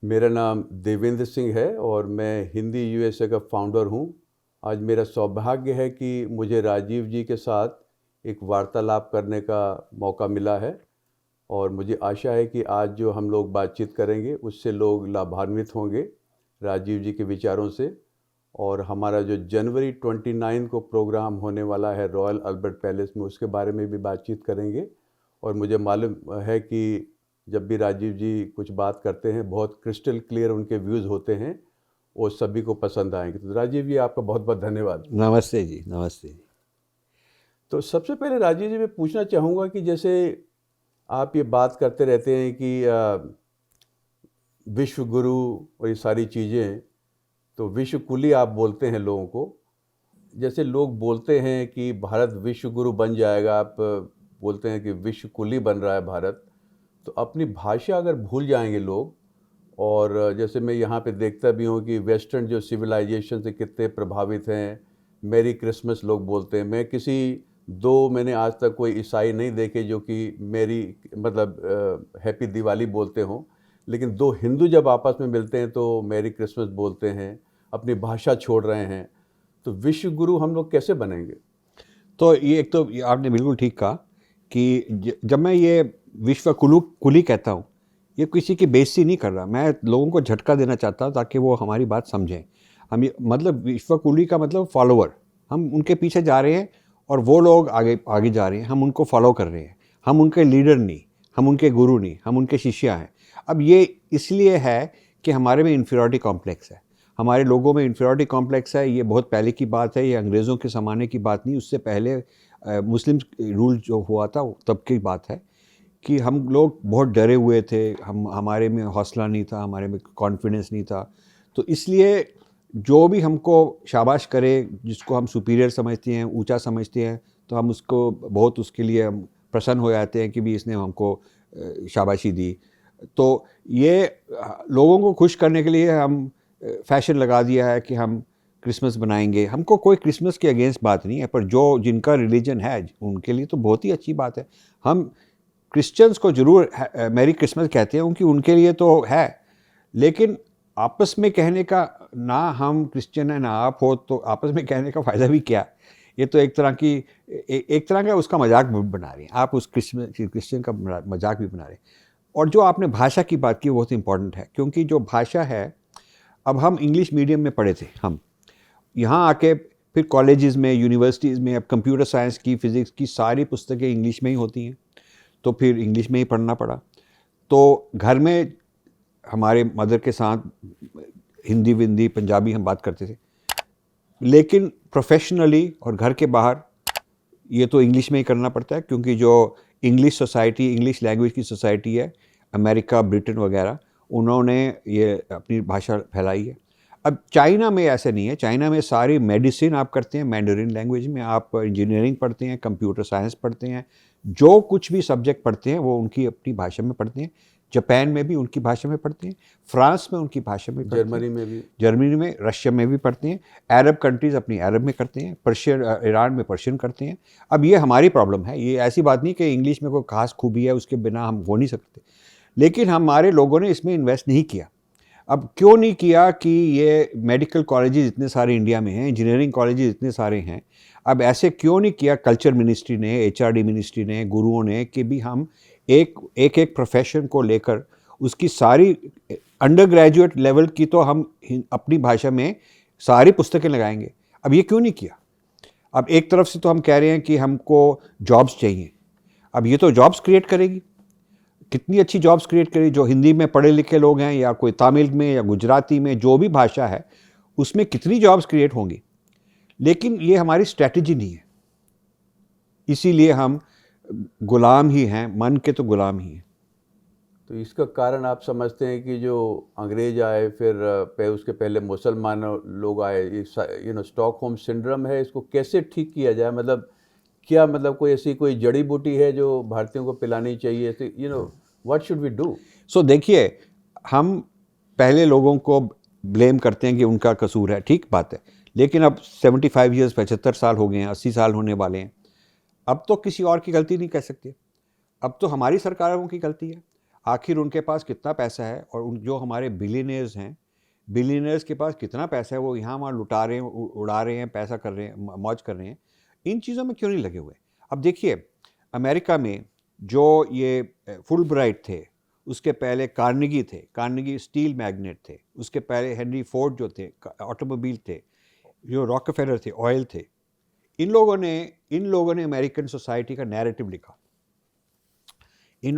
मेरा नाम देवेंद्र सिंह है और मैं हिंदी यूएसए का फाउंडर हूँ। आज मेरा सौभाग्य है कि मुझे राजीव जी के साथ एक वार्तालाप करने का मौका मिला है और मुझे आशा है कि आज जो हम लोग बातचीत करेंगे उससे लोग लाभान्वित होंगे राजीव जी के विचारों से। और हमारा जो जनवरी 29 को प्रोग्राम होने वाला है रॉयल अल्बर्ट पैलेस में, उसके बारे में भी बातचीत करेंगे। और मुझे मालूम है कि जब भी राजीव जी कुछ बात करते हैं बहुत क्रिस्टल क्लियर उनके व्यूज़ होते हैं, वो सभी को पसंद आएंगे। तो राजीव जी आपका बहुत बहुत धन्यवाद। नमस्ते जी, नमस्ते जी। तो सबसे पहले राजीव जी मैं पूछना चाहूँगा कि जैसे आप ये बात करते रहते हैं कि विश्व गुरु और ये सारी चीज़ें, तो विश्व कुली आप बोलते हैं लोगों को। जैसे लोग बोलते हैं कि भारत विश्व गुरु बन जाएगा, आप बोलते हैं कि विश्व कुली बन रहा है भारत। तो अपनी भाषा अगर भूल जाएंगे लोग, और जैसे मैं यहाँ पे देखता भी हूँ कि वेस्टर्न जो सिविलाइजेशन से कितने प्रभावित हैं। मेरी क्रिसमस लोग बोलते हैं। मैंने आज तक कोई ईसाई नहीं देखे जो कि मेरी मतलब हैप्पी दिवाली बोलते हों, लेकिन दो हिंदू जब आपस में मिलते हैं तो मेरी क्रिसमस बोलते हैं, अपनी भाषा छोड़ रहे हैं। तो विश्व गुरु हम लोग कैसे बनेंगे? तो ये एक तो ये आपने बिल्कुल ठीक कहा कि जब मैं ये विश्व कुली कहता हूँ, ये किसी की बेइज्जती नहीं कर रहा, मैं लोगों को झटका देना चाहता हूँ ताकि वो हमारी बात समझें। हम ये मतलब विश्व कुली का मतलब फॉलोवर, हम उनके पीछे जा रहे हैं और वो लोग आगे आगे जा रहे हैं, हम उनको फॉलो कर रहे हैं। हम उनके लीडर नहीं, हम उनके गुरु नहीं, हम उनके शिष्य हैं। अब ये इसलिए है कि हमारे में इन्फीरियरिटी कॉम्प्लेक्स है, हमारे लोगों में इन्फीरियरिटी कॉम्प्लेक्स है। ये बहुत पहले की बात है, ये अंग्रेज़ों के ज़माने की बात नहीं, उससे पहले मुस्लिम रूल जो हुआ था तब की बात है कि हम लोग बहुत डरे हुए थे, हमारे में हौसला नहीं था, हमारे में कॉन्फिडेंस नहीं था। तो इसलिए जो भी हमको शाबाश करे, जिसको हम सुपीरियर समझते हैं, ऊंचा समझते हैं, तो हम उसको बहुत उसके लिए हम प्रसन्न हो जाते हैं कि भी इसने हमको शाबाशी दी। तो ये लोगों को खुश करने के लिए हम फैशन लगा दिया है कि हम क्रिसमस बनाएंगे। हमको कोई क्रिसमस के अगेंस्ट बात नहीं है, पर जो जिनका रिलीजन है उनके लिए तो बहुत ही अच्छी बात है। हम क्रिश्चियंस को ज़रूर मैरी क्रिसमस कहते हैं, उनकी उनके लिए तो है, लेकिन आपस में कहने का, ना हम क्रिश्चियन हैं ना आप हो, तो आपस में कहने का फ़ायदा भी क्या? ये तो एक तरह की एक तरह का उसका मजाक बना रहे हैं आप, उस क्रिश्चियन का मजाक भी बना रहे हैं। और जो आपने भाषा की बात की वो बहुत इंपॉर्टेंट है, क्योंकि जो भाषा है, अब हम इंग्लिश मीडियम में पढ़े थे, हम यहाँ आके फिर कॉलेजेस में, यूनिवर्सिटीज़ में अब कंप्यूटर साइंस की, फिज़िक्स की सारी पुस्तकें इंग्लिश में ही होती हैं, तो फिर इंग्लिश में ही पढ़ना पड़ा। तो घर में हमारे मदर के साथ हिंदी विंदी पंजाबी हम बात करते थे, लेकिन प्रोफेशनली और घर के बाहर ये तो इंग्लिश में ही करना पड़ता है, क्योंकि जो इंग्लिश सोसाइटी, इंग्लिश लैंग्वेज की सोसाइटी है, अमेरिका, ब्रिटेन वगैरह, उन्होंने ये अपनी भाषा फैलाई है। अब चाइना में ऐसा नहीं है, चाइना में सारी मेडिसिन आप करते हैं मैंडरिन लैंग्वेज में, आप इंजीनियरिंग पढ़ते हैं, कंप्यूटर साइंस पढ़ते हैं, जो कुछ भी सब्जेक्ट पढ़ते हैं वो उनकी अपनी भाषा में पढ़ते हैं। जापान में भी उनकी भाषा में पढ़ते हैं, फ्रांस में उनकी भाषा में पढ़ते हैं, जर्मनी में भी, जर्मनी में, रशिया में भी पढ़ते हैं, अरब कंट्रीज़ अपनी अरब में करते हैं, पर्शियन, ईरान में पर्शियन करते हैं। अब ये हमारी प्रॉब्लम है, ये ऐसी बात नहीं कि इंग्लिश में कोई खास खूबी है उसके बिना हम हो नहीं सकते, लेकिन हमारे लोगों ने इसमें इन्वेस्ट नहीं किया। अब क्यों नहीं किया कि ये मेडिकल कॉलेजेस इतने सारे इंडिया में हैं, इंजीनियरिंग कॉलेजेस इतने सारे हैं, अब ऐसे क्यों नहीं किया कल्चर मिनिस्ट्री ने, एचआरडी मिनिस्ट्री ने, गुरुओं ने, कि भी हम एक एक प्रोफेशन को लेकर उसकी सारी अंडर ग्रेजुएट लेवल की तो हम अपनी भाषा में सारी पुस्तकें लगाएंगे। अब ये क्यों नहीं किया? अब एक तरफ से तो हम कह रहे हैं कि हमको जॉब्स चाहिए, अब ये तो जॉब्स क्रिएट करेगी, कितनी अच्छी जॉब्स क्रिएट करेगी। जो हिंदी में पढ़े लिखे लोग हैं, या कोई तमिल में या गुजराती में, जो भी भाषा है उसमें कितनी जॉब्स क्रिएट होंगी, लेकिन ये हमारी स्ट्रैटेजी नहीं है, इसीलिए हम गुलाम ही हैं, मन के तो गुलाम ही हैं। तो इसका कारण आप समझते हैं कि जो अंग्रेज आए, फिर उसके पहले मुसलमान लोग आए, ये स्टॉकहोम सिंड्रोम है, इसको कैसे ठीक किया जाए? मतलब क्या, मतलब कोई ऐसी कोई जड़ी बूटी है जो भारतीयों को पिलानी चाहिए? What should we do? So देखिए, हम पहले लोगों को ब्लेम करते हैं कि उनका कसूर है, ठीक बात है, लेकिन अब 75 ईयर्स, 75 साल हो गए हैं, 80 साल होने वाले हैं, अब तो किसी और की गलती नहीं कह सकते, अब तो हमारी सरकारों की गलती है। आखिर उनके पास कितना पैसा है, और उन जो हमारे बिलियनियर्स हैं, बिलियनियर्स के पास कितना पैसा है, वो यहाँ वहाँ लुटा रहे हैं, उड़ा रहे हैं, पैसा कर रहे हैं, मौज कर रहे हैं, इन चीज़ों में क्यों नहीं लगे हुए? अब देखिए, अमेरिका में जो ये फुल ब्राइट थे, उसके पहले कार्नेगी थे, कार्नेगी स्टील मैग्नेट थे, उसके पहले हेनरी फोर्ड जो थे, ऑटोमोबाइल थे, जो रॉकफेलर थे, ऑयल थे, इन लोगों ने अमेरिकन सोसाइटी का नैरेटिव लिखा। इन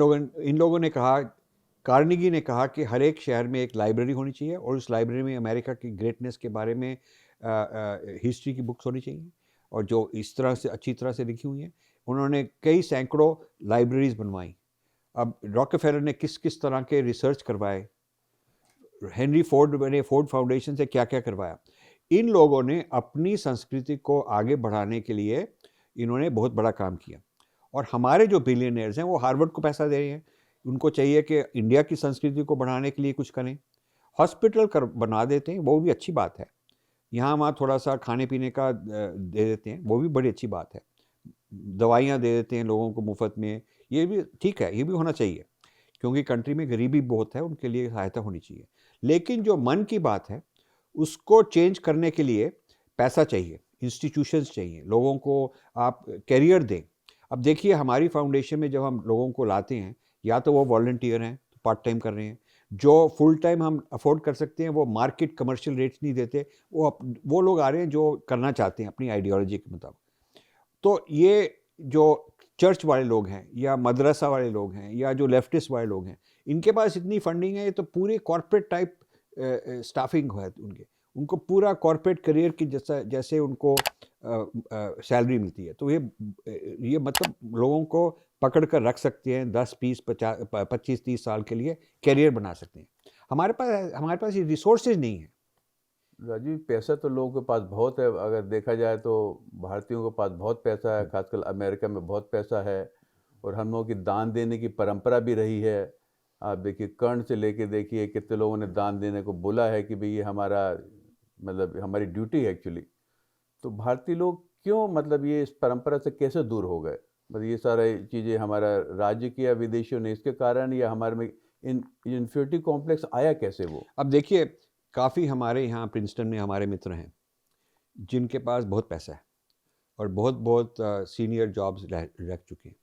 लोगों ने कहा, कार्नेगी ने कहा कि हर एक शहर में एक लाइब्रेरी होनी चाहिए, और उस लाइब्रेरी में अमेरिका की ग्रेटनेस के बारे में हिस्ट्री की बुक्स होनी चाहिए, और जो इस तरह से अच्छी तरह से लिखी हुई हैं। उन्होंने कई सैकड़ों लाइब्रेरीज बनवाई। अब रॉकफेलर ने किस किस तरह के रिसर्च करवाए, हेनरी फोर्ड ने फोर्ड फाउंडेशन से क्या क्या करवाया। इन लोगों ने अपनी संस्कृति को आगे बढ़ाने के लिए इन्होंने बहुत बड़ा काम किया। और हमारे जो बिलियनियर्स हैं वो हार्वर्ड को पैसा दे रहे हैं, उनको चाहिए कि इंडिया की संस्कृति को बढ़ाने के लिए कुछ करें। हॉस्पिटल बना देते हैं, वो भी अच्छी बात है। यहाँ वहाँ थोड़ा सा खाने पीने का दे देते हैं, वो भी बड़ी अच्छी बात है। दवाइयाँ दे देते हैं लोगों को मुफ्त में, ये भी ठीक है, ये भी होना चाहिए, क्योंकि कंट्री में गरीबी बहुत है, उनके लिए सहायता होनी चाहिए। लेकिन जो मन की बात है, उसको चेंज करने के लिए पैसा चाहिए, इंस्टीट्यूशंस चाहिए, लोगों को आप कैरियर दें। अब देखिए, हमारी फाउंडेशन में जब हम लोगों को लाते हैं, या तो वो वॉलंटियर हैं, तो पार्ट टाइम कर रहे हैं, जो फुल टाइम हम अफोर्ड कर सकते हैं, वो मार्केट कमर्शियल रेट्स नहीं देते, वो लोग आ रहे हैं जो करना चाहते हैं अपनी आइडियोलॉजी के मुताबिक। तो ये जो चर्च वाले लोग हैं, या मदरसा वाले लोग हैं, या जो लेफ्टिस्ट वाले लोग हैं, इनके पास इतनी फंडिंग है, ये तो पूरे कॉर्पोरेट टाइप स्टाफिंग है उनको पूरा कॉर्पोरेट करियर की जैसे उनको सैलरी मिलती है। तो ये मतलब लोगों को पकड़ कर रख सकते हैं 10, 20, 50, 25, 30 साल के लिए कैरियर बना सकते हैं। हमारे पास ये रिसोर्सेज नहीं है। राजीव, पैसा तो लोगों के पास बहुत है, अगर देखा जाए तो भारतीयों के पास बहुत पैसा है, खासकर अमेरिका में बहुत पैसा है, और हम लोगों की दान देने की परंपरा भी रही है। आप देखिए, कर्ण से लेके देखिए कितने लोगों ने दान देने को बोला है कि भाई ये हमारा मतलब हमारी ड्यूटी है एक्चुअली। तो भारतीय लोग क्यों मतलब ये इस परंपरा से कैसे दूर हो गए? मतलब ये सारी चीज़ें हमारा राज्य की या विदेशियों ने इसके कारण, या हमारे में इन्फिनिटी कॉम्प्लेक्स आया कैसे वो? अब देखिए, काफ़ी हमारे यहाँ प्रिंसटन में हमारे मित्र हैं जिनके पास बहुत पैसा है, और बहुत बहुत सीनियर जॉब्स रख चुके हैं,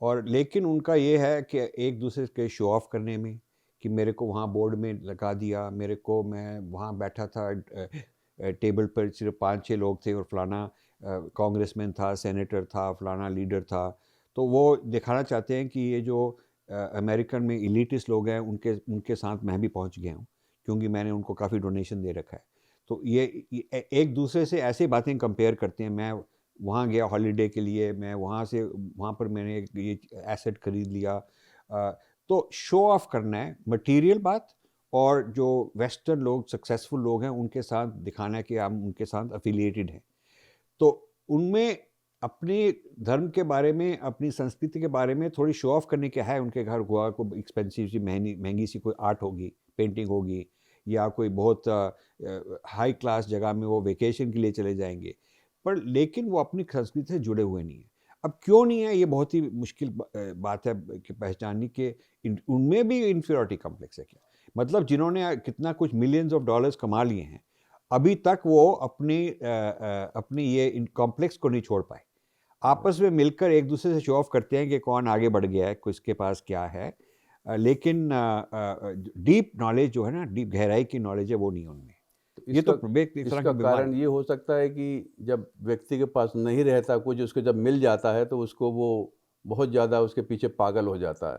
और लेकिन उनका ये है कि एक दूसरे के शो ऑफ करने में, कि मेरे को वहाँ बोर्ड में लगा दिया, मैं वहाँ बैठा था, टेबल पर सिर्फ 5-6 लोग थे, और फलाना कांग्रेसमैन था, सेनेटर था, फलाना लीडर था। तो वो दिखाना चाहते हैं कि ये जो अमेरिकन में इलीटिस्ट लोग हैं, उनके साथ मैं भी पहुँच गया हूँ, क्योंकि मैंने उनको काफ़ी डोनेशन दे रखा है। तो ये एक दूसरे से ऐसी बातें कंपेयर करते हैं। मैं वहाँ गया हॉलीडे के लिए, मैं वहाँ पर मैंने ये एसेट खरीद लिया। तो शो ऑफ करना है, मटेरियल बात, और जो वेस्टर्न लोग, सक्सेसफुल लोग हैं, उनके साथ दिखाना है कि हम उनके साथ अफिलिएटेड हैं। तो उनमें अपने धर्म के बारे में, अपनी संस्कृति के बारे में थोड़ी शो ऑफ करने क्या है। उनके घर गोवा को एक्सपेंसिव सी महंगी सी कोई आर्ट होगी, पेंटिंग होगी, या कोई बहुत हाई क्लास जगह में वो वेकेशन के लिए चले जाएंगे, पर लेकिन वो अपनी संस्कृति से जुड़े हुए नहीं हैं। अब क्यों नहीं है, ये बहुत ही मुश्किल बात है कि पहचाननी, कि उनमें भी इन्फीरियरिटी कॉम्प्लेक्स है क्या। मतलब जिन्होंने कितना कुछ मिलियंस ऑफ डॉलर्स कमा लिए हैं, अभी तक वो अपनी ये इन कॉम्प्लेक्स को नहीं छोड़ पाए। आपस में मिलकर एक दूसरे से शो ऑफ करते हैं कि कौन आगे बढ़ गया है, किसके पास क्या है, लेकिन डीप नॉलेज जो है ना, डीप गहराई की नॉलेज है, वो नहीं उनमें। ये तो एक तरह इसका की बीमारी कारण ये हो सकता है कि जब व्यक्ति के पास नहीं रहता कुछ, उसको जब मिल जाता है तो उसको वो बहुत ज़्यादा उसके पीछे पागल हो जाता है।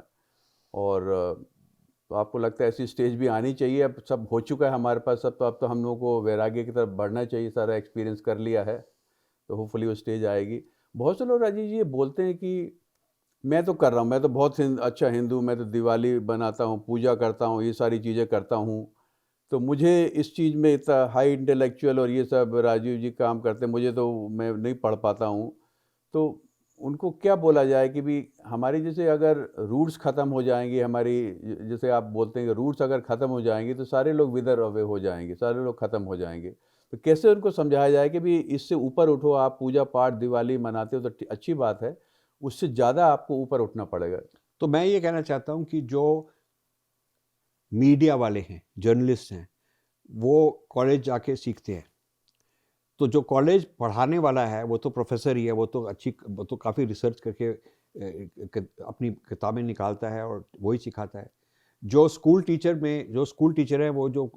और तो आपको लगता है ऐसी स्टेज भी आनी चाहिए? अब सब हो चुका है हमारे पास सब, तो अब तो हम लोगों को वैराग्य की तरफ बढ़ना चाहिए, सारा एक्सपीरियंस कर लिया है, तो होपफुली वो स्टेज आएगी। बहुत से लोग राजीव जी ये बोलते हैं कि मैं तो कर रहा हूँ, मैं तो बहुत अच्छा हिंदू, मैं तो दिवाली बनाता हूँ, पूजा करता हूँ, ये सारी चीज़ें करता हूँ, तो मुझे इस चीज़ में इतना हाई इंटेलेक्चुअल और ये सब राजीव जी काम करते हैं, मुझे तो मैं नहीं पढ़ पाता हूँ। तो उनको क्या बोला जाए कि भी हमारी जैसे अगर रूट्स ख़त्म हो जाएंगी, हमारी जैसे आप बोलते हैं कि रूट्स अगर ख़त्म हो जाएंगी तो सारे लोग विदर अवे हो जाएंगे, सारे लोग ख़त्म हो जाएंगे। तो कैसे उनको समझाया जाए कि भी इससे ऊपर उठो, आप पूजा पाठ दिवाली मनाते हो तो अच्छी बात है, उससे ज़्यादा आपको ऊपर उठना पड़ेगा। तो मैं ये कहना चाहता हूँ कि जो मीडिया वाले हैं, जर्नलिस्ट हैं, वो कॉलेज जाके सीखते हैं। तो जो कॉलेज पढ़ाने वाला है वो तो प्रोफेसर ही है, वो तो काफ़ी रिसर्च करके अपनी किताबें निकालता है और वही सिखाता है। जो स्कूल टीचर हैं वो जो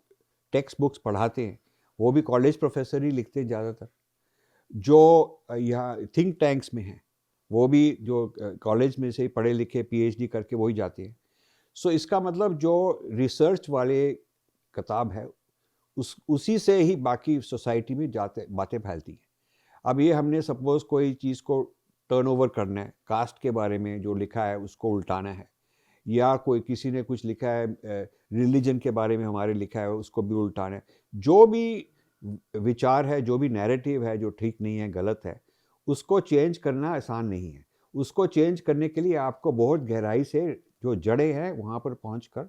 टेक्स्ट बुक्स पढ़ाते हैं वो भी कॉलेज प्रोफेसर ही लिखते हैं ज़्यादातर। जो यहाँ थिंक टैंक्स में हैं वो भी जो कॉलेज में से पढ़े लिखे पीएचडी करके वही जाते हैं। सो इसका मतलब जो रिसर्च वाले किताब है उसी से ही बाकी सोसाइटी में जाते बातें फैलती हैं। अब ये हमने सपोज कोई चीज़ को टर्नओवर करना है, कास्ट के बारे में जो लिखा है उसको उल्टाना है, या कोई किसी ने कुछ लिखा है रिलीजन के बारे में हमारे लिखा है उसको भी उल्टाना है। जो भी विचार है, जो भी नैरेटिव है जो ठीक नहीं है, गलत है, उसको चेंज करना आसान नहीं है। उसको चेंज करने के लिए आपको बहुत गहराई से जो जड़ें हैं वहाँ पर पहुँच कर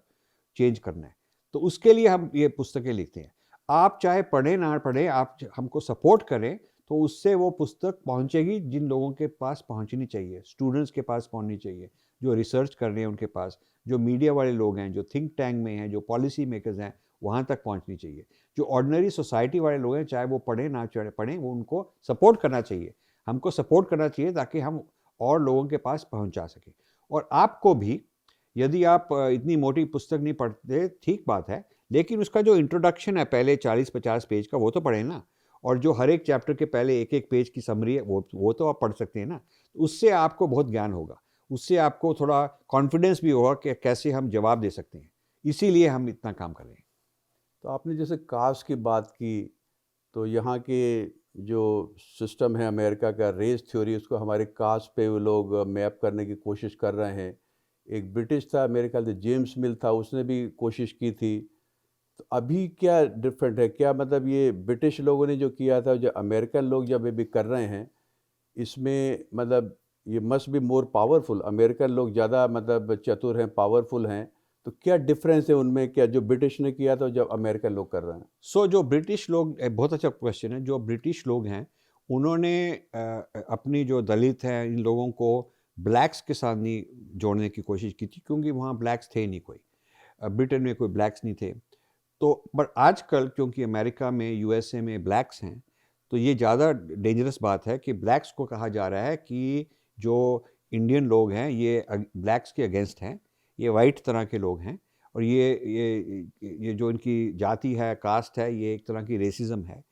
चेंज करना है। तो उसके लिए हम ये पुस्तकें लिखते हैं। आप चाहे पढ़ें ना पढ़ें, आप हमको सपोर्ट करें तो उससे वो पुस्तक पहुंचेगी जिन लोगों के पास पहुंचनी चाहिए, स्टूडेंट्स के पास पहुंचनी चाहिए, जो रिसर्च कर रहे हैं उनके पास, जो मीडिया वाले लोग हैं, जो थिंक टैंक में हैं, जो पॉलिसी मेकर्स हैं, वहाँ तक पहुंचनी चाहिए। जो ऑर्डिनरी सोसाइटी वाले लोग हैं, चाहे वो पढ़ें ना पढ़ें, वो उनको सपोर्ट करना चाहिए। हमको सपोर्ट करना चाहिए ताकि हम और लोगों के पास पहुँचा सकें। और आपको भी, यदि आप इतनी मोटी पुस्तक नहीं पढ़ते, ठीक बात है, लेकिन उसका जो इंट्रोडक्शन है पहले 40-50 पेज का, वो तो पढ़ें ना। और जो हर एक चैप्टर के पहले एक एक पेज की समरी है वो तो आप पढ़ सकते हैं ना। उससे आपको बहुत ज्ञान होगा, उससे आपको थोड़ा कॉन्फिडेंस भी होगा कि कैसे हम जवाब दे सकते हैं। इसीलिए हम इतना काम कर रहे हैं। तो आपने जैसे कास्ट की बात की, तो यहाँ के जो सिस्टम है अमेरिका का, रेस थ्योरी, उसको हमारे कास्ट पे वो लोग मैप करने की कोशिश कर रहे हैं। एक ब्रिटिश था, मेरे ख्याल से जेम्स मिल था, उसने भी कोशिश की थी। तो अभी क्या डिफरेंट है? क्या मतलब ये ब्रिटिश लोगों ने जो किया था, जो अमेरिकन लोग जब अभी कर रहे हैं, इसमें मतलब ये must be more powerful, American लोग ज़्यादा मतलब चतुर हैं, पावरफुल हैं। तो क्या डिफरेंस है उनमें, क्या जो ब्रिटिश ने किया था, जो अमेरिकन लोग कर रहे हैं? जो ब्रिटिश लोग, बहुत अच्छा क्वेश्चन है। जो ब्रिटिश लोग हैं उन्होंने अपनी जो दलित हैं इन लोगों को ब्लैक्स के साथ नहीं जोड़ने की कोशिश की थी, क्योंकि वहाँ ब्लैक्स थे नहीं कोई। ब्रिटेन में कोई ब्लैक्स नहीं थे। तो पर आजकल क्योंकि अमेरिका में, यूएसए में ब्लैक्स हैं, तो ये ज़्यादा डेंजरस बात है कि ब्लैक्स को कहा जा रहा है कि जो इंडियन लोग हैं ये ब्लैक्स के अगेंस्ट हैं, ये वाइट तरह के लोग हैं, और ये जो इनकी जाति है, कास्ट है, ये एक तरह की रेसिज्म है।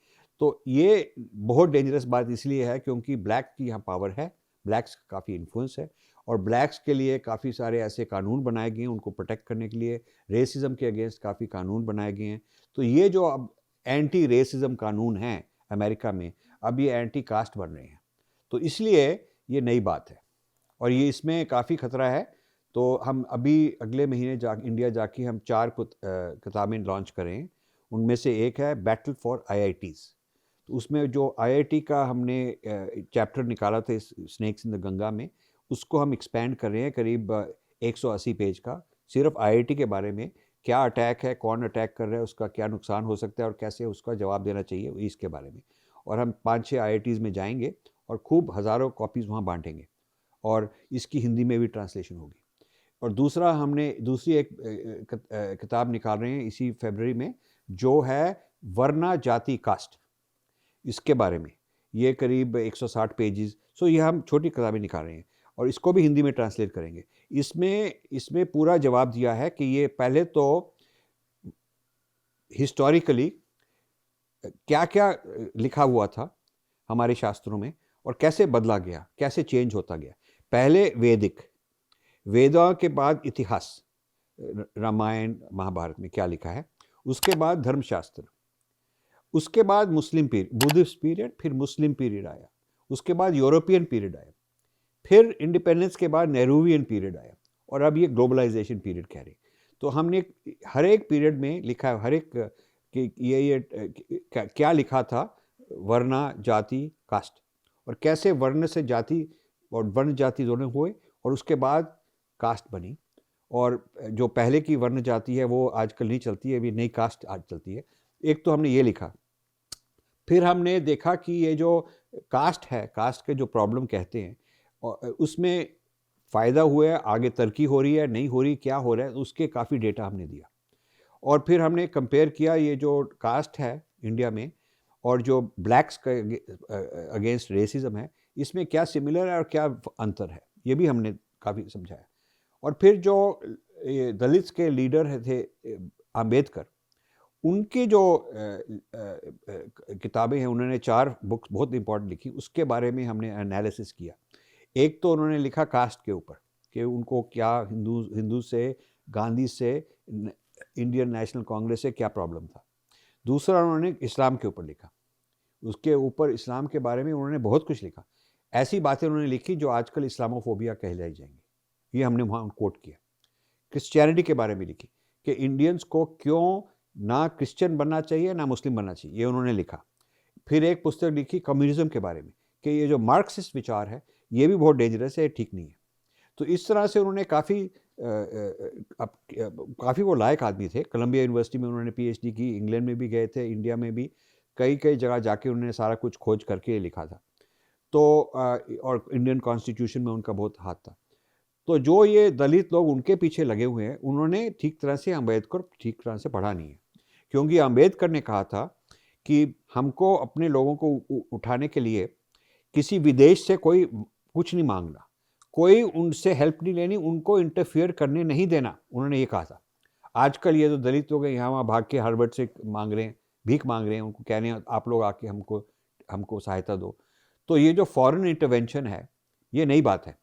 तो ये बहुत डेंजरस बात इसलिए है क्योंकि ब्लैक की यहाँ पावर है, ब्लैक्स का काफ़ी इन्फ्लुएंस है, और ब्लैक्स के लिए काफ़ी सारे ऐसे कानून बनाए गए हैं उनको प्रोटेक्ट करने के लिए। रेसिज्म के अगेंस्ट काफ़ी कानून बनाए गए हैं। तो ये जो अब एंटी रेसिज्म कानून हैं अमेरिका में, अब ये एंटी कास्ट बन रहे हैं। तो इसलिए ये नई बात है और ये इसमें काफ़ी खतरा है। तो हम अभी अगले महीने इंडिया जाके हम 4 किताबें लॉन्च करें। उनमें से एक है बैटल फॉर आईआईटीज़। तो उसमें जो आईआईटी का हमने चैप्टर निकाला था स्नेक्स इन द गंगा में, उसको हम एक्सपेंड कर रहे हैं करीब 180 पेज का, सिर्फ आईआईटी के बारे में। क्या अटैक है, कौन अटैक कर रहा है, उसका क्या नुकसान हो सकता है और कैसे उसका जवाब देना चाहिए, इसके बारे में। और हम 5-6 आईआईटीज़ में जाएंगे और खूब हज़ारों कॉपीज़ वहाँ बांटेंगे, और इसकी हिंदी में भी ट्रांसलेशन होगी। और दूसरा, हमने दूसरी एक किताब निकाल रहे हैं इसी फरवरी में, जो है वर्ना जाति कास्ट, इसके बारे में। ये करीब 160 पेजेस। सो ये हम छोटी किताबें निकाल रहे हैं और इसको भी हिंदी में ट्रांसलेट करेंगे। इसमें पूरा जवाब दिया है कि ये पहले तो हिस्टोरिकली क्या क्या लिखा हुआ था हमारे शास्त्रों में और कैसे बदला गया, कैसे चेंज होता गया। पहले वेदों के बाद इतिहास, रामायण महाभारत में क्या लिखा है, उसके बाद धर्मशास्त्र, उसके बाद मुस्लिम पीरियड, बुद्धिस्ट पीरियड, फिर मुस्लिम पीरियड आया, उसके बाद यूरोपियन पीरियड आया, फिर इंडिपेंडेंस के बाद नेहरूवियन पीरियड आया, और अब ये ग्लोबलाइजेशन पीरियड कह रहे। तो हमने हर एक पीरियड में लिखा है, हर एक कि ये क्या लिखा था, वर्ना जाति कास्ट, और कैसे वर्ण से जाति और वर्ण जाति दोनों हुए और उसके बाद कास्ट बनी। और जो पहले की वर्ण जाति है वो आजकल नहीं चलती है, अभी नई कास्ट आज चलती है। एक तो हमने ये लिखा। फिर हमने देखा कि ये जो कास्ट है, कास्ट के जो प्रॉब्लम कहते हैं, और उसमें फ़ायदा हुआ है, आगे तरक्की हो रही है, नहीं हो रही, क्या हो रहा है, उसके काफ़ी डेटा हमने दिया। और फिर हमने कंपेयर किया ये जो कास्ट है इंडिया में और जो ब्लैक्स का अगेंस्ट रेसिज्म है, इसमें क्या सिमिलर है और क्या अंतर है, ये भी हमने काफ़ी समझाया। और फिर जो ये दलित्स के लीडर थे अंबेडकर, उनकी जो किताबें हैं, उन्होंने 4 बुक्स बहुत इंपॉर्टेंट लिखी, उसके बारे में हमने एनालिसिस किया। एक तो उन्होंने लिखा कास्ट के ऊपर कि उनको क्या हिंदू से, गांधी से, इंडियन नेशनल कांग्रेस से क्या प्रॉब्लम था। दूसरा उन्होंने इस्लाम के ऊपर लिखा, उसके ऊपर इस्लाम के बारे में उन्होंने बहुत कुछ लिखा। ऐसी बातें उन्होंने लिखी जो आजकल इस्लामोफोबिया कहलाई जाएंगी, ये हमने वहाँ कोट किया। क्रिश्चियनिटी के बारे में लिखी कि इंडियंस को क्यों ना क्रिश्चियन बनना चाहिए ना मुस्लिम बनना चाहिए, ये उन्होंने लिखा। फिर एक पुस्तक लिखी कम्युनिज्म के बारे में कि ये जो मार्क्सिस्ट विचार है ये भी बहुत डेंजरस है, ये ठीक नहीं है। तो इस तरह से उन्होंने काफ़ी वो लायक आदमी थे। कोलंबिया यूनिवर्सिटी में उन्होंने पीएचडी की, इंग्लैंड में भी गए थे, इंडिया में भी कई कई जगह जाके उन्होंने सारा कुछ खोज करके लिखा था। तो और इंडियन कॉन्स्टिट्यूशन में उनका बहुत हाथ था। तो जो ये दलित लोग उनके पीछे लगे हुए हैं, उन्होंने ठीक तरह से अम्बेडकर ठीक तरह से पढ़ा नहीं है, क्योंकि अम्बेडकर ने कहा था कि हमको अपने लोगों को उठाने के लिए किसी विदेश से कोई कुछ नहीं मांगना, कोई उनसे हेल्प नहीं लेनी, उनको इंटरफियर करने नहीं देना, उन्होंने ये कहा था। आजकल ये जो दलित लोग हैं यहाँ वहाँ भाग के हार्वर्ड से मांग रहे हैं, भीख मांग रहे हैं, उनको कह रहे हैं आप लोग आके हमको सहायता दो। तो ये जो फॉरेन इंटरवेंशन है ये नई बात है,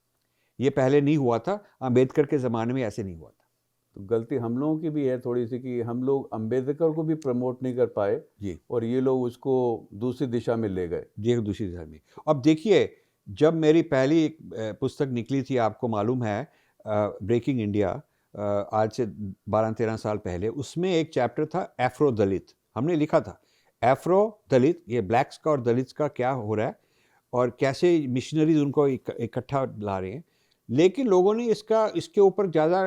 ये पहले नहीं हुआ था, अम्बेडकर के ज़माने में ऐसे नहीं हुआ था। तो गलती हम लोगों की भी है थोड़ी सी कि हम लोग अम्बेडकर को भी प्रमोट नहीं कर पाए जी, और ये लोग उसको दूसरी दिशा में ले गए। जी दूसरी दिशा में। अब देखिए, जब मेरी पहली एक पुस्तक निकली थी, आपको मालूम है, ब्रेकिंग इंडिया, आज से 12-13 साल पहले, उसमें एक चैप्टर था एफ्रो दलित। हमने लिखा था एफ्रो दलित, ये ब्लैक्स का और दलित्स का क्या हो रहा है और कैसे मिशनरीज उनको इकट्ठा ला रहे हैं। लेकिन लोगों ने इसके ऊपर ज़्यादा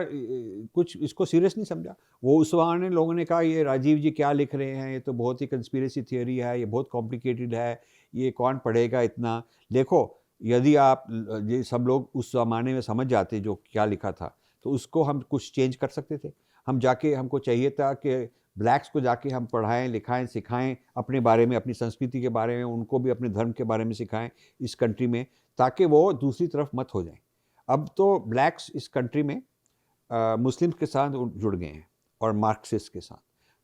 कुछ इसको सीरियस नहीं समझा। वो उस ज़माने लोगों ने कहा ये राजीव जी क्या लिख रहे हैं, ये तो बहुत ही कंस्पिरेसी थियोरी है, ये बहुत कॉम्प्लिकेटेड है, ये कौन पढ़ेगा इतना। देखो, यदि आप ये सब लोग उस ज़माने में समझ जाते जो क्या लिखा था, तो उसको हम कुछ चेंज कर सकते थे। हमको चाहिए था कि ब्लैक्स को जाके हम पढ़ाएं, लिखाएं, सिखाएं अपने बारे में, अपनी संस्कृति के बारे में, उनको भी अपने धर्म के बारे में सिखाएं इस कंट्री में, ताकि वो दूसरी तरफ मत हो जाएं। अब तो ब्लैक्स इस कंट्री में मुस्लिम्स के साथ जुड़ गए हैं और मार्क्सिस्ट के साथ।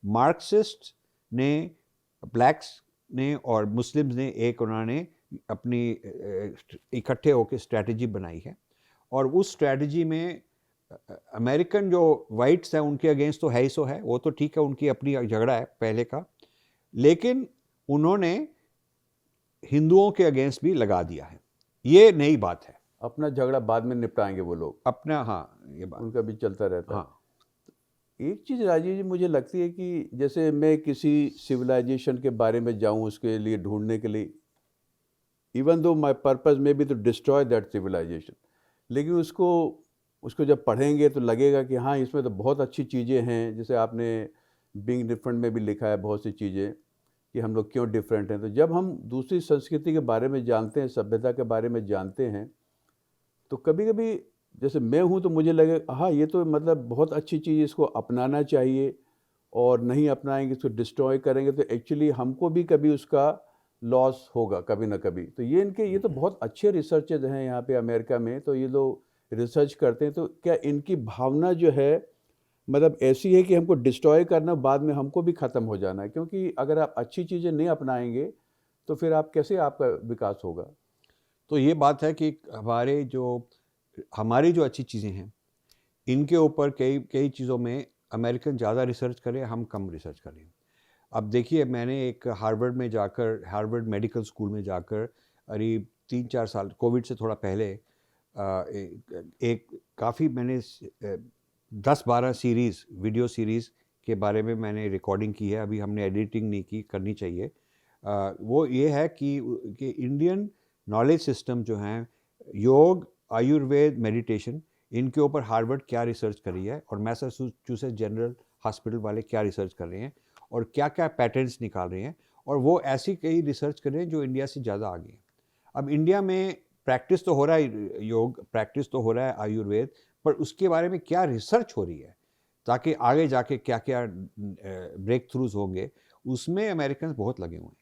मार्क्सिस्ट ने, ब्लैक्स ने और मुस्लिम्स ने एक उन्होंने अपनी इकट्ठे होकर स्ट्रैटेजी बनाई है। और उस स्ट्रैटेजी में अमेरिकन जो वाइट्स हैं उनके अगेंस्ट तो है ही सो है, वो तो ठीक है, उनकी अपनी झगड़ा है पहले का, लेकिन उन्होंने हिंदुओं के अगेंस्ट भी लगा दिया है। ये नई बात है। अपना झगड़ा बाद में निपटाएंगे वो लोग, अपना, हाँ, ये बात उनका भी चलता रहता है। हाँ। एक चीज़ राजीव जी मुझे लगती है कि जैसे मैं किसी सिविलाइजेशन के बारे में जाऊं उसके लिए ढूंढने के लिए, इवन दो माय पर्पस में भी टू डिस्ट्रॉय दैट सिविलाइजेशन, लेकिन उसको जब पढ़ेंगे तो लगेगा कि हाँ इसमें तो बहुत अच्छी चीज़ें हैं। जैसे आपने बीइंग डिफरेंट में भी लिखा है बहुत सी चीज़ें कि हम लोग क्यों डिफरेंट हैं। तो जब हम दूसरी संस्कृति के बारे में जानते हैं, सभ्यता के बारे में जानते हैं, तो कभी कभी जैसे मैं हूँ तो मुझे लगे हाँ ये तो मतलब बहुत अच्छी चीज़, इसको अपनाना चाहिए, और नहीं अपनाएंगे, इसको डिस्ट्रॉय करेंगे तो एक्चुअली हमको भी कभी उसका लॉस होगा कभी ना कभी। तो ये तो बहुत अच्छे रिसर्चर्स हैं यहाँ पे अमेरिका में, तो ये लोग रिसर्च करते हैं। तो क्या इनकी भावना जो है मतलब ऐसी है कि हमको डिस्ट्रॉय करना, बाद में हमको भी ख़त्म हो जाना है? क्योंकि अगर आप अच्छी चीज़ें नहीं अपनाएंगे तो फिर आपका विकास होगा? तो ये बात है कि हमारी जो अच्छी चीज़ें हैं, इनके ऊपर कई कई चीज़ों में अमेरिकन ज़्यादा रिसर्च करें, हम कम रिसर्च करें। अब देखिए, मैंने एक हार्वर्ड मेडिकल स्कूल में जाकर करीब 3-4 साल, कोविड से थोड़ा पहले, एक काफ़ी मैंने 10-12 वीडियो सीरीज़ के बारे में मैंने रिकॉर्डिंग की है। अभी हमने एडिटिंग नहीं की, करनी चाहिए। वो ये है कि इंडियन नॉलेज सिस्टम जो हैं, योग, आयुर्वेद, मेडिटेशन, इनके ऊपर हार्वर्ड क्या रिसर्च करी है और मैसाचुसेट्स जनरल हॉस्पिटल वाले क्या रिसर्च कर रहे हैं और क्या क्या पैटर्न्स निकाल रहे हैं, और वो ऐसी कई रिसर्च कर रहे हैं जो इंडिया से ज़्यादा आगे हैं। अब इंडिया में प्रैक्टिस तो हो रहा है योग, प्रैक्टिस तो हो रहा है आयुर्वेद, पर उसके बारे में क्या रिसर्च हो रही है ताकि आगे जाके क्या क्या ब्रेक थ्रूज होंगे, उसमें अमेरिकन बहुत लगे हुए हैं।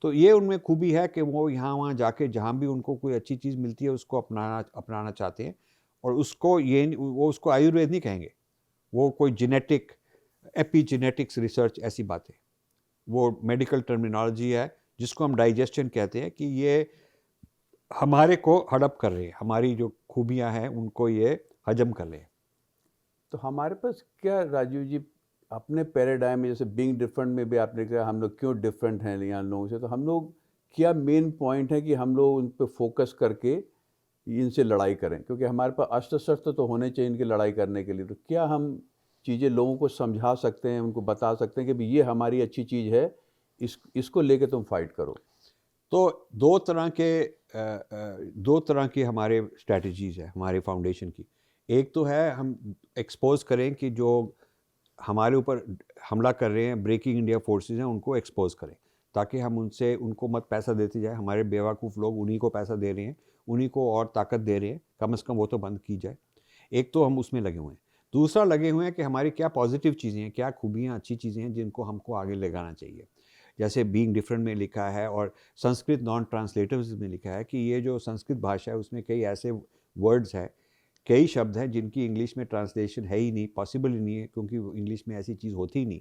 तो ये उनमें खूबी है कि वो यहाँ वहाँ जाके जहाँ भी उनको कोई अच्छी चीज़ मिलती है उसको अपनाना चाहते हैं। और उसको वो उसको आयुर्वेद नहीं कहेंगे, वो कोई जेनेटिक एपिजेनेटिक्स रिसर्च ऐसी बात है, वो मेडिकल टर्मिनोलॉजी है जिसको हम डाइजेशन कहते हैं कि ये हमारे को हड़प कर रहे हैं, हमारी जो खूबियां हैं उनको ये हजम कर रहे हैं। तो हमारे पास क्या राजीव जी अपने पैराडाइम में, जैसे बीइंग डिफरेंट में भी आपने कहा हम लोग क्यों डिफरेंट हैं यहाँ लोगों से, तो हम लोग क्या मेन पॉइंट है कि हम लोग उन पर फोकस करके इनसे लड़ाई करें, क्योंकि हमारे पास अस्त्र शस्त्र तो होने चाहिए इनकी लड़ाई करने के लिए। तो क्या हम चीज़ें लोगों को समझा सकते हैं, उनको बता सकते हैं कि भाई ये हमारी अच्छी चीज़ है, इसको लेके तुम फाइट करो? तो दो तरह की हमारे स्ट्रेटजीज है हमारे फाउंडेशन की। एक तो है हम एक्सपोज करें कि जो हमारे ऊपर हमला कर रहे हैं ब्रेकिंग इंडिया फोर्सेस हैं उनको एक्सपोज करें, ताकि हम उनको मत पैसा देते जाए, हमारे बेवकूफ़ लोग उन्हीं को पैसा दे रहे हैं, उन्हीं को और ताकत दे रहे हैं, कम से कम वो तो बंद की जाए। एक तो हम उसमें लगे हुए हैं। दूसरा लगे हुए हैं कि हमारी क्या पॉजिटिव चीज़ें हैं, क्या खूबियाँ अच्छी चीज़ें हैं जिनको हमको आगे ले जाना चाहिए। जैसे बीइंग डिफरेंट में लिखा है और संस्कृत नॉन ट्रांसलेटिव्स में लिखा है कि ये जो संस्कृत भाषा है उसमें कई ऐसे वर्ड्स हैं, कई शब्द हैं जिनकी इंग्लिश में ट्रांसलेशन है ही नहीं, पॉसिबल ही नहीं है, क्योंकि इंग्लिश में ऐसी चीज़ होती ही नहीं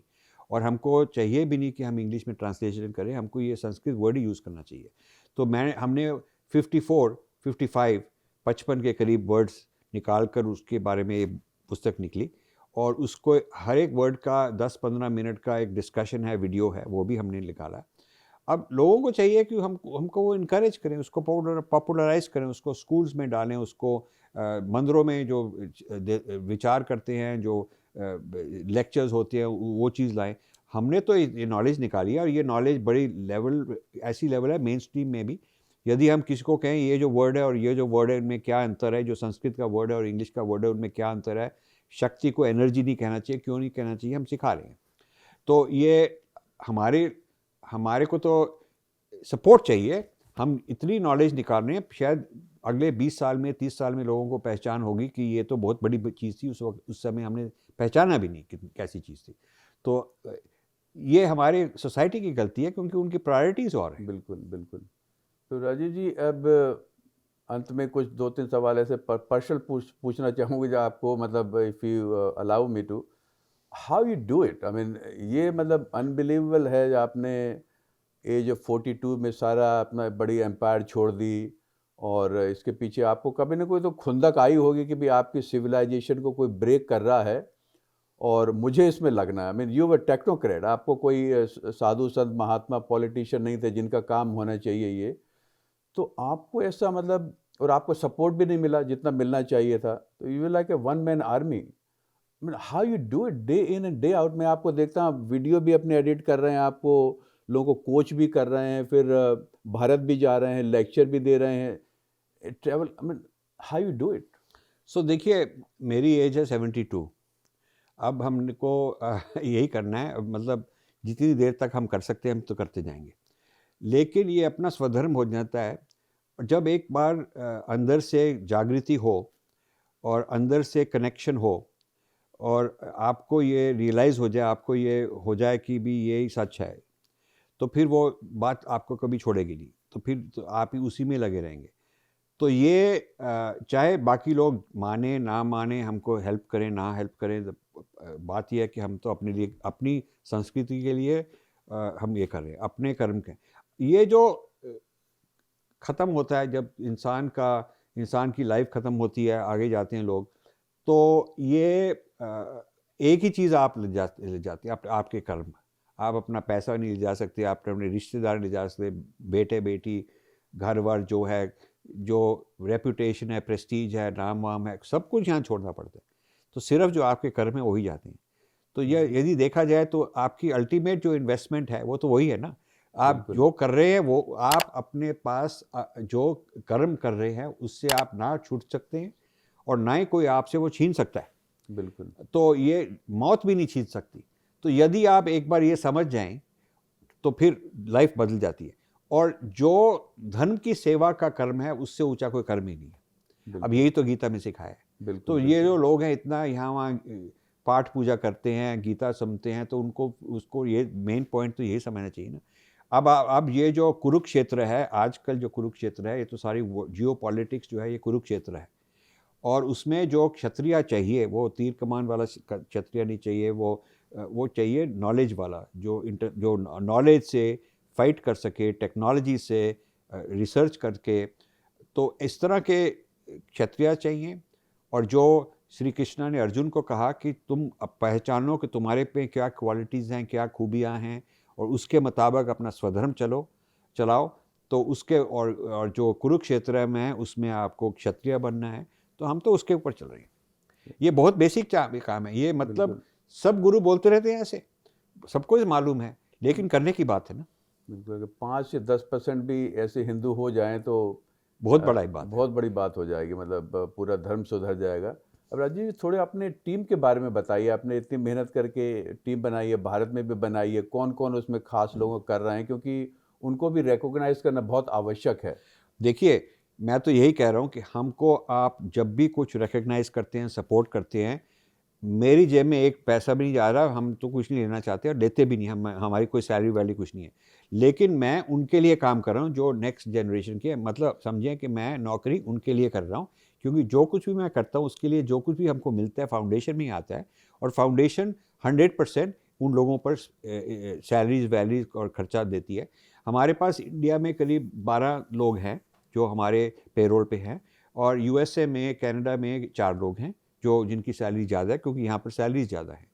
और हमको चाहिए भी नहीं कि हम इंग्लिश में ट्रांसलेशन करें, हमको ये संस्कृत वर्ड ही यूज़ करना चाहिए। तो हमने 54, 55, 55 के करीब वर्ड्स निकाल कर उसके बारे में ये पुस्तक निकली और उसको हर एक वर्ड का 10-15 मिनट का एक डिस्कशन है, वीडियो है, वो भी हमने निकाला। अब लोगों को चाहिए कि हमको वो इनकरेज करें, उसको पॉपुलराइज करें, उसको स्कूल्स में डालें, उसको मंदिरों में जो विचार करते हैं, जो लेक्चर्स होते हैं वो चीज़ लाएं। हमने तो ये नॉलेज निकाली है और ये नॉलेज बड़ी ऐसी लेवल है मेन स्ट्रीम में भी। यदि हम किसी को कहें ये जो वर्ड है और ये जो वर्ड है उनमें क्या अंतर है, जो संस्कृत का वर्ड है और इंग्लिश का वर्ड है उनमें क्या अंतर है, शक्ति को एनर्जी नहीं कहना चाहिए, क्यों नहीं कहना चाहिए, हम सिखा रहे हैं। तो ये हमारे को तो सपोर्ट चाहिए, हम इतनी नॉलेज निकाल रहे हैं, शायद अगले 20 साल में 30 साल में लोगों को पहचान होगी कि ये तो बहुत बड़ी चीज़ थी, उस समय हमने पहचाना भी नहीं कि कैसी चीज़ थी। तो ये हमारे सोसाइटी की गलती है क्योंकि उनकी प्रायोरिटीज़ और हैं। बिल्कुल बिल्कुल। तो राजीव जी अब अंत में कुछ 2-3 सवाल ऐसे पर्सनल पूछना चाहूँगी जो आपको, मतलब if you allow me to, how you do it? I mean ये मतलब अनबिलीवेबल है, आपने एज ऑफ 42 में सारा अपना बड़ी एम्पायर छोड़ दी और इसके पीछे आपको कभी ना कोई तो खुंदक आई होगी कि भाई आपकी सिविलाइजेशन को कोई ब्रेक कर रहा है और मुझे इसमें लगना है। I mean you were technocrat, आपको कोई साधु संत महात्मा पॉलिटिशियन नहीं थे जिनका काम होना चाहिए ये, तो आपको ऐसा मतलब, और आपको सपोर्ट भी नहीं मिला जितना मिलना चाहिए था, तो you like a one man army. How you do it day in and day out? मैं आपको देखता हूँ वीडियो भी अपने एडिट कर रहे हैं, आपको लोगों को कोच भी कर रहे हैं, फिर भारत भी जा रहे हैं, लेक्चर भी दे रहे हैं, travel, I mean how you do it? So देखिए, मेरी एज है 72। अब हमको यही करना है, मतलब जितनी देर तक हम कर सकते हैं हम तो करते जाएंगे, लेकिन ये अपना स्वधर्म हो जाता है जब एक बार अंदर से जागृति हो और अंदर से कनेक्शन हो और आपको ये रियलाइज़ हो जाए, आपको ये हो जाए कि भी यही सच है, तो फिर वो बात आपको कभी छोड़ेगी नहीं, तो फिर तो आप ही उसी में लगे रहेंगे। तो ये चाहे बाकी लोग माने ना माने, हमको हेल्प करें ना हेल्प करें, बात यह है कि हम तो अपने लिए, अपनी संस्कृति के लिए हम ये कर रहे हैं, अपने कर्म के। ये जो ख़त्म होता है, जब इंसान की लाइफ ख़त्म होती है, आगे जाते हैं लोग, तो ये एक ही चीज़ आप ले जाते हैं, आपके कर्म। आप अपना पैसा नहीं ले जा सकते, आप अपने रिश्तेदार ले जा सकते, बेटे बेटी, घर वर जो है, जो रेपुटेशन है, प्रेस्टीज है, नाम वाम है, सब कुछ यहाँ छोड़ना पड़ता है। तो सिर्फ जो आपके कर्म है वही जाते हैं। तो यह यदि देखा जाए तो आपकी अल्टीमेट जो इन्वेस्टमेंट है वो तो वही है ना। आप जो कर रहे हैं वो आप अपने पास जो कर्म कर रहे हैं उससे आप ना छूट सकते हैं और ना ही कोई आपसे वो छीन सकता है। बिल्कुल। तो ये मौत भी नहीं छीन सकती। तो यदि आप एक बार ये समझ जाएं तो फिर लाइफ बदल जाती है। और जो धर्म की सेवा का कर्म है उससे ऊंचा कोई कर्म ही नहीं है। अब यही तो गीता में सिखाया है। बिल्कुल तो ये जो लोग हैं इतना यहाँ वहाँ पाठ पूजा करते हैं, गीता सुनते हैं, तो उनको उसको ये मेन पॉइंट तो यही समझना चाहिए ना। अब ये जो कुरुक्षेत्र है, आजकल जो कुरुक्षेत्र है, ये तो सारी जियो पॉलिटिक्स जो है ये कुरुक्षेत्र है। और उसमें जो क्षत्रिय चाहिए वो तीर कमान वाला क्षत्रिय नहीं चाहिए, वो चाहिए नॉलेज वाला, जो नॉलेज से फाइट कर सके, टेक्नोलॉजी से रिसर्च करके। तो इस तरह के क्षत्रिय चाहिए। और जो श्री कृष्णा ने अर्जुन को कहा कि तुम अब पहचानो कि तुम्हारे पे क्या क्वालिटीज़ हैं, क्या खूबियाँ हैं, और उसके मुताबिक अपना स्वधर्म चलाओ। तो उसके और जो कुरुक्षेत्र में है उसमें आपको क्षत्रिय बनना है, तो हम तो उसके ऊपर चल रहे हैं। ये बहुत बेसिक काम है ये, मतलब सब गुरु बोलते रहते हैं ऐसे, सबको मालूम है, लेकिन करने की बात है ना। बिल्कुल, अगर 5 से 10% भी ऐसे हिंदू हो जाएं तो बहुत बड़ा बात है। बहुत बड़ी बात हो जाएगी, मतलब पूरा धर्म सुधर जाएगा। अब राजीव जी थोड़े अपने टीम के बारे में बताइए। आपने इतनी मेहनत करके टीम बनाई है, भारत में भी बनाई है, कौन कौन उसमें खास लोग कर रहे हैं, क्योंकि उनको भी रिकॉग्नाइज करना बहुत आवश्यक है। देखिए, मैं तो यही कह रहा हूँ कि हमको आप जब भी कुछ रिकग्नाइज करते हैं, सपोर्ट करते हैं, मेरी जेब में एक पैसा भी नहीं जा रहा, हम तो कुछ नहीं लेना चाहते और लेते भी नहीं, हमारी कोई सैलरी वैली कुछ नहीं है। लेकिन मैं उनके लिए काम कर रहा हूँ जो नेक्स्ट जनरेशन के, मतलब समझें कि मैं नौकरी उनके लिए कर रहा हूँ, क्योंकि जो कुछ भी मैं करता हूँ उसके लिए जो कुछ भी हमको मिलता है फाउंडेशन में ही आता है। और फाउंडेशन 100% उन लोगों पर सैलरीज वैलीज और खर्चा देती है। हमारे पास इंडिया में करीब 12 लोग हैं जो हमारे पेरोल पे हैं, और यूएसए में, कनाडा में 4 लोग हैं जो जिनकी सैलरी ज़्यादा है, क्योंकि यहाँ पर सैलरी ज़्यादा है।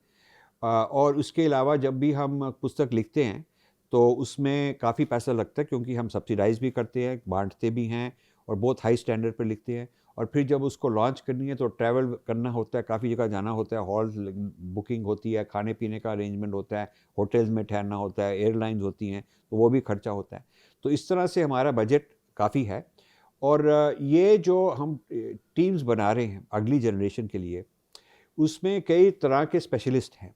और उसके अलावा जब भी हम पुस्तक लिखते हैं तो उसमें काफ़ी पैसा लगता है, क्योंकि हम सब्सिडाइज भी करते हैं, बांटते भी हैं, और बहुत हाई स्टैंडर्ड पर लिखते हैं। और फिर जब उसको लॉन्च करनी है तो ट्रैवल करना होता है, काफ़ी जगह जाना होता है, हॉल बुकिंग होती है, खाने पीने का अरेंजमेंट होता है, होटल्स में ठहरना होता है, एयरलाइंस होती हैं, तो वो भी खर्चा होता है। तो इस तरह से हमारा बजट काफ़ी है। और ये जो हम टीम्स बना रहे हैं अगली जनरेशन के लिए, उसमें कई तरह के स्पेशलिस्ट हैं।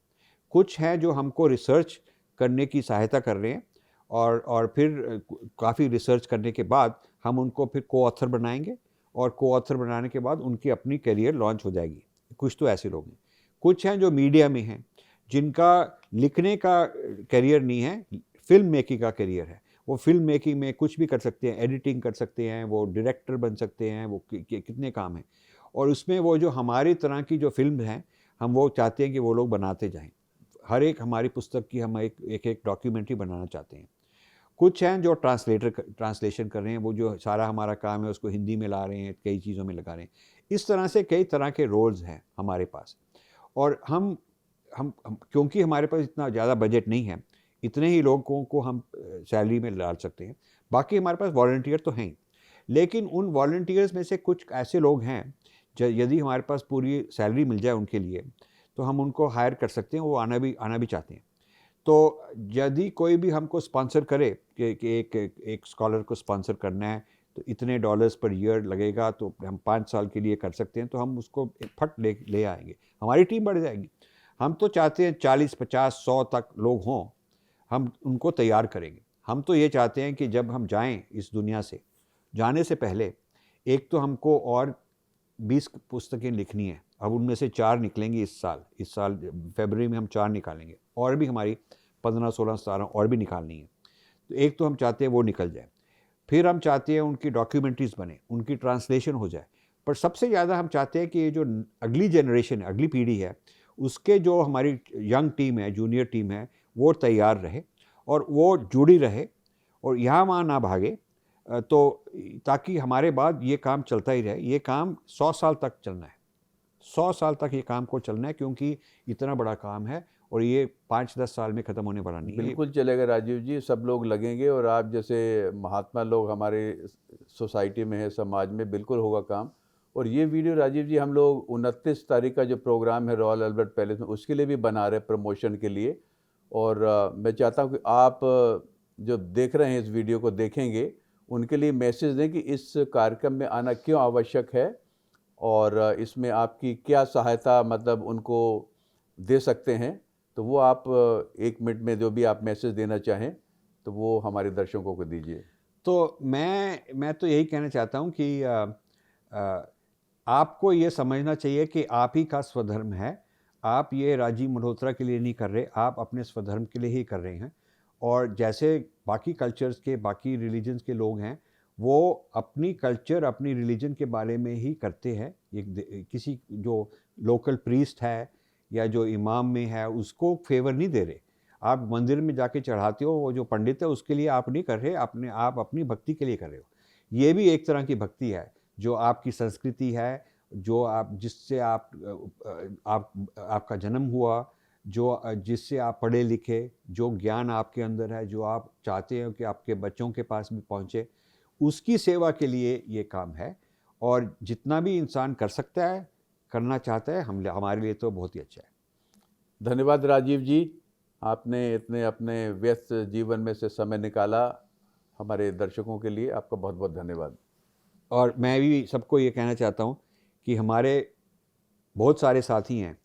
कुछ हैं जो हमको रिसर्च करने की सहायता कर रहे हैं, और फिर काफ़ी रिसर्च करने के बाद हम उनको फिर को ऑथर बनाएंगे, और को ऑथर बनाने के बाद उनकी अपनी करियर लॉन्च हो जाएगी। कुछ तो ऐसे लोग हैं। कुछ हैं जो मीडिया में हैं, जिनका लिखने का करियर नहीं है, फिल्म मेकिंग का करियर है। वो फिल्म मेकिंग में कुछ भी कर सकते हैं, एडिटिंग कर सकते हैं, वो डायरेक्टर बन सकते हैं, वो कितने काम हैं। और उसमें वो जो हमारी तरह की जो फिल्म हैं, हम वो चाहते हैं कि वो लोग बनाते जाएं। हर एक हमारी पुस्तक की हम एक डॉक्यूमेंट्री बनाना चाहते हैं। कुछ हैं जो ट्रांसलेशन कर रहे हैं, वो जो सारा हमारा काम है उसको हिंदी में ला रहे हैं, कई चीज़ों में लगा रहे हैं। इस तरह से कई तरह के रोल्स हैं हमारे पास। और हम क्योंकि हमारे पास इतना ज़्यादा बजट नहीं है, इतने ही लोगों को हम सैलरी में डाल सकते हैं। बाकी हमारे पास वॉलंटियर तो हैं ही, लेकिन उन वॉलंटियर्स में से कुछ ऐसे लोग हैं यदि हमारे पास पूरी सैलरी मिल जाए उनके लिए, तो हम उनको हायर कर सकते हैं, वो आना भी चाहते हैं। तो यदि कोई भी हमको स्पॉन्सर करे कि एक स्कॉलर को स्पॉन्सर करना है तो इतने डॉलर्स पर ईयर लगेगा, तो हम 5 साल के लिए कर सकते हैं, तो हम उसको फट ले आएंगे, हमारी टीम बढ़ जाएगी। हम तो चाहते हैं 40, 50, 100 तक लोग हों, हम उनको तैयार करेंगे। हम तो ये चाहते हैं कि जब हम जाएं इस दुनिया से, जाने से पहले एक तो हमको और 20 पुस्तकें लिखनी है। अब उनमें से 4 निकलेंगी इस साल फरवरी में हम 4 निकालेंगे, और भी हमारी 15, 16, 17 और भी निकालनी है। तो एक तो हम चाहते हैं वो निकल जाए, फिर हम चाहते हैं उनकी डॉक्यूमेंट्रीज बने, उनकी ट्रांसलेशन हो जाए। पर सबसे ज़्यादा हम चाहते हैं कि ये जो अगली जनरेशन है, अगली पीढ़ी है, उसके जो हमारी यंग टीम है, जूनियर टीम है, वो तैयार रहे और वो जुड़ी रहे और यहाँ वहाँ ना भागे। तो ताकि हमारे बाद ये काम चलता ही रहे। ये काम 100 साल तक चलना है, 100 साल तक ये काम को चलना है, क्योंकि इतना बड़ा काम है और ये 5-10 साल में ख़त्म होने वाला नहीं है। बिल्कुल चलेगा राजीव जी, सब लोग लगेंगे और आप जैसे महात्मा लोग हमारे सोसाइटी में है, समाज में, बिल्कुल होगा काम। और ये वीडियो राजीव जी हम लोग 29 तारीख का जो प्रोग्राम है रॉयल अल्बर्ट पैलेस में, उसके लिए भी बना रहे, प्रमोशन के लिए। और मैं चाहता हूँ कि आप जो देख रहे हैं इस वीडियो को देखेंगे, उनके लिए मैसेज दें कि इस कार्यक्रम में आना क्यों आवश्यक है और इसमें आपकी क्या सहायता मतलब उनको दे सकते हैं। तो वो आप 1 मिनट में जो भी आप मैसेज देना चाहें तो वो हमारे दर्शकों को दीजिए। तो मैं तो यही कहना चाहता हूँ कि आपको ये समझना चाहिए कि आप ही का स्वधर्म है। आप ये राजीव मल्होत्रा के लिए नहीं कर रहे, आप अपने स्वधर्म के लिए ही कर रहे हैं। और जैसे बाकी कल्चर्स के, बाकी रिलीजन्स के लोग हैं, वो अपनी कल्चर, अपनी रिलीजन के बारे में ही करते हैं। किसी जो लोकल प्रीस्ट है या जो इमाम में है, उसको फेवर नहीं दे रहे। आप मंदिर में जाके चढ़ाते हो, वो जो पंडित है उसके लिए आप नहीं कर रहे, आप अपनी भक्ति के लिए कर रहे हो। ये भी एक तरह की भक्ति है, जो आपकी संस्कृति है, जो आप जिससे आपका जन्म हुआ, जो जिससे आप पढ़े लिखे, जो ज्ञान आपके अंदर है, जो आप चाहते हो कि आपके बच्चों के पास भी पहुँचे, उसकी सेवा के लिए ये काम है। और जितना भी इंसान कर सकता है, करना चाहता है, हमारे लिए तो बहुत ही अच्छा है। धन्यवाद राजीव जी, आपने इतने अपने व्यस्त जीवन में से समय निकाला हमारे दर्शकों के लिए। आपका बहुत बहुत धन्यवाद। और मैं भी सबको ये कहना चाहता हूँ कि हमारे बहुत सारे साथी हैं,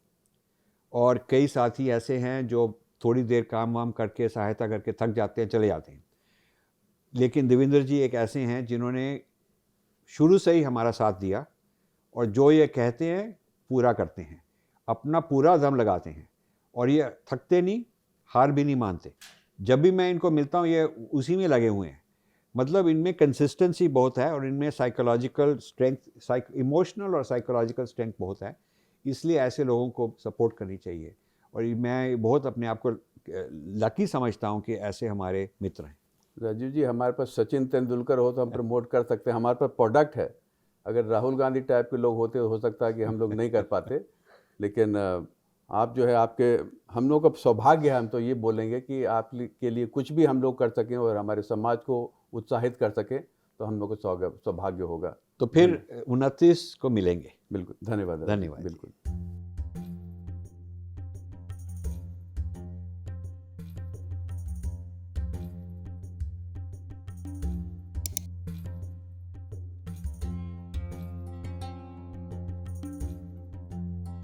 और कई साथी ऐसे हैं जो थोड़ी देर काम वाम करके, सहायता करके थक जाते हैं, चले जाते हैं। लेकिन देवेंद्र जी एक ऐसे हैं जिन्होंने शुरू से ही हमारा साथ दिया, और जो ये कहते हैं पूरा करते हैं, अपना पूरा दम लगाते हैं, और ये थकते नहीं, हार भी नहीं मानते। जब भी मैं इनको मिलता हूँ, ये उसी में लगे हुए हैं। मतलब इनमें कंसिस्टेंसी बहुत है, और इनमें साइकोलॉजिकल स्ट्रेंथ, इमोशनल और साइकोलॉजिकल स्ट्रेंथ बहुत है। इसलिए ऐसे लोगों को सपोर्ट करनी चाहिए, और मैं बहुत अपने आप को लकी समझता हूँ कि ऐसे हमारे मित्र हैं। राजीव जी, हमारे पास सचिन तेंदुलकर हो तो हम प्रमोट कर सकते हैं, हमारे पास प्रोडक्ट है। अगर राहुल गांधी टाइप के लोग होते हो सकता है कि हम लोग नहीं कर पाते, लेकिन आप जो है, आपके हम लोग का सौभाग्य है, हम तो ये बोलेंगे कि आप के लिए कुछ भी हम लोग कर सकें और हमारे समाज को उत्साहित कर सकें, तो हम लोग को सौभाग्य होगा। तो फिर 29 को मिलेंगे। बिल्कुल, धन्यवाद। धन्यवाद। बिल्कुल।